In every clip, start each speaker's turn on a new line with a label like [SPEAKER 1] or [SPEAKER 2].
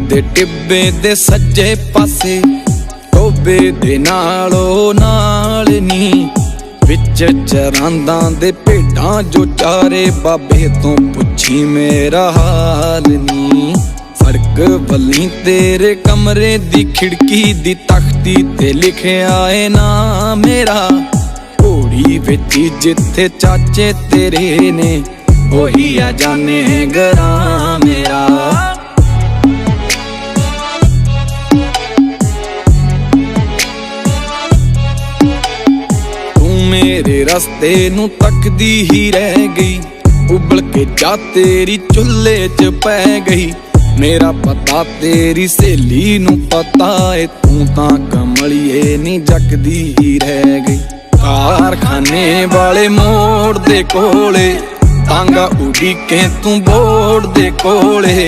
[SPEAKER 1] दे टिब्बे दे सज्जे पासे टोबे दे नालों नाल नी विच चरांदा दे भेडां जो चारे बाबे तो पुछी मेरा हाल नी। सड़क वली तेरे कमरे दी खिड़की दी तख्ती ते लिखिया है ना मेरा, घोड़ी विच जिथे चाचे तेरे ने ओही आ जाने गरा मेरा। मेरे रस्ते नू तकदी ही रह गई, उबल के जा तेरी चुल्हे च पै गई। मेरा पता तेरी सहेली नू पता है, तू तां कमलिए नी जगदी ही रह गई। कारखाने वाले मोड़ दे कोले तांगा उड़ीके तू बोड़ दे कोले,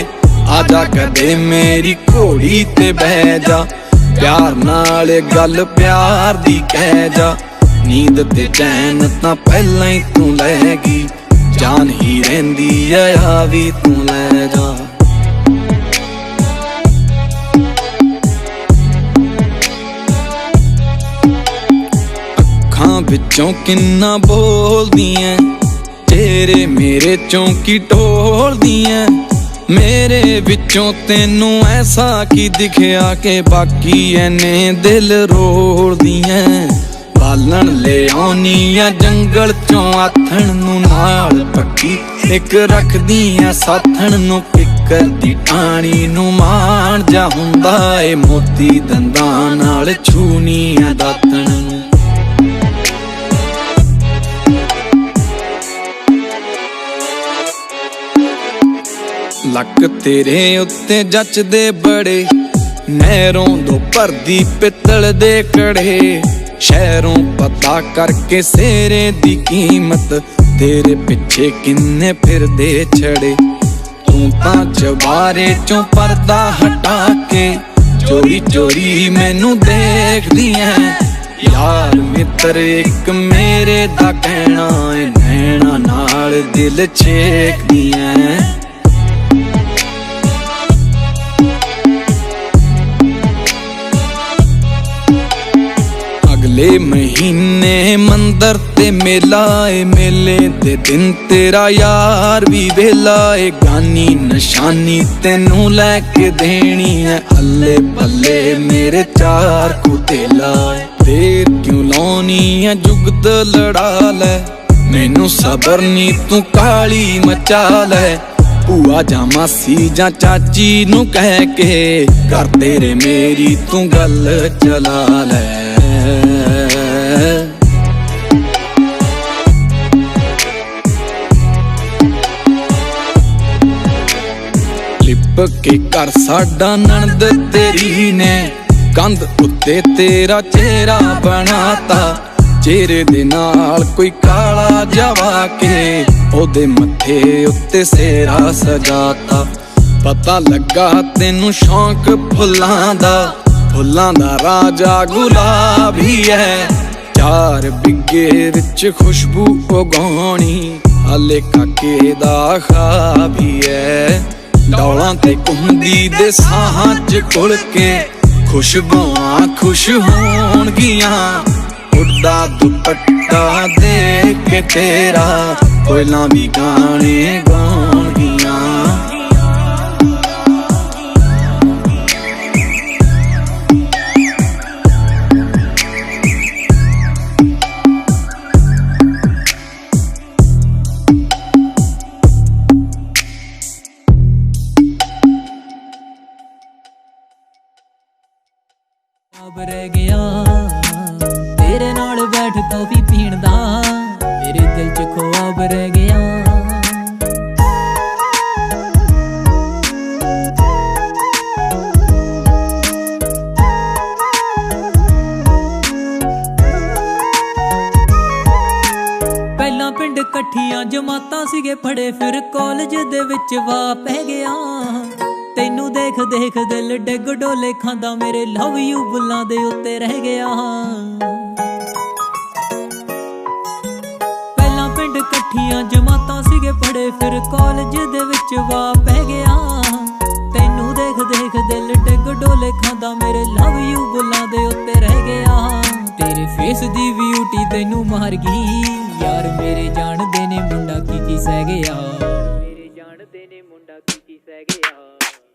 [SPEAKER 1] आजा कदे मेरी घोड़ी ते बह जा, प्यार नाल गल प्यार दी कह जा। नींद ते चैन तां पहला ही तू लै गई, जान ही रहिंदी आ भी तू लै जा। अखां विचों किन्ना बोलदियां, चेहरे मेरे चों की टोलदियां। मेरे विचों तेनू ऐसा की दिखिया के बाकी ऐने दिल रोलदियां। बालन ले आउनियां जंगल चों आथण नू नाल पक्की, एक रखदियां साथण नू किकर दी टाणी नू मान जा हुंदा ए मोती दंदां नाल छूनियां दातण नू। लक तेरे उत्ते जचदे बड़े, नहरों दो भरदी पित्तल दे कड़े। शहरों पता करके सेरे दी कीमत, तेरे पिछे किन्ने फिरदे छड़े। तू तां चबारे चों पर्दा हटा के चोरी चोरी मैनू देखदी है। यार मित्र एक मेरे दा कहना है, नैना नाल दिल छेकदी है। अगले महीने मंदर ते मेला ए, मेले दे दिन तेरा यार भी वेला ए। गानी निशानी तेनू लैके देनी है, अल्ले पल्ले मेरे चार कुतेला। देर क्यों लाउनी है जुगत लड़ा लै, मैनू सबर नी तू काली मचा लै। भूआ जा मासी जा चाची नू कह के कर तेरे मेरी तू गल चला लै। लिप के कर साडा नंद तेरी ने, कंध उत्ते तेरा चेहरा बनाता। चेहरे दे नाल कोई काला जवा के, ओदे मथे उत्ते सेरा सजाता। पता लगा तेनू शौक फुल्लां दा, फुल्लां दा राजा गुलाब ही है। 4 बिघे विच खुशबू उगाउणी, हाले काके दा ख्वाब ही है। डौलां ते घुमदी दे साहां च घुल के, खुशबुआं खुश होणगियां। उड़दा दुपट्टा देख के तेरा, कोयलां भी गाने गाउणगियां।
[SPEAKER 2] अब रह गया तेरे नाल बैठ कॉफी पीण दा, मेरे दिल च ख्वाब रह गया। पहला पिंड कट्ठियां जमातां सीगे फड़े, फिर कॉलेज दे विच वा पै गया। तेनू देख देख दिल डिग डोले खांदा, मेरे लव यू बुल्लां दे उत्ते रह गया। पहला पिंड कट्ठियां जमातां सीगे पढ़े, फिर कॉलेज दे विच वा पै गया। तेनू देख देख दिल ਡੋਲੇ ਖਾਂਦਾ ਮੇਰੇ ਲਵ ਯੂ ਬੁੱਲਾਂ ਦੇ ਉੱਤੇ ਰਹਿ ਗਿਆ ਤੇਰੇ ਫੇਸ ਦੀ ਬਿਊਟੀ ਤੈਨੂੰ ਮਾਰ ਗਈ ਯਾਰ ਮੇਰੇ ਜਾਣਦੇ ਨੇ ਮੁੰਡਾ ਕੀ ਸਹਿ ਗਿਆ ਮੇਰੇ ਜਾਣਦੇ ਨੇ ਮੁੰਡਾ ਕੀ ਸਹਿ ਗਿਆ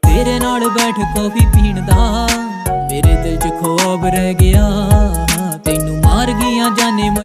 [SPEAKER 2] ਤੇਰੇ ਨਾਲ ਬੈਠ ਕੌਫੀ ਪੀਣ ਦਾ ਮੇਰੇ ਦਿਲ 'ਚ ਖੁਆਬ ਰਹਿ ਗਿਆ ਤੈਨੂੰ ਮਾਰ ਗਈਆਂ ਜਾਨੇ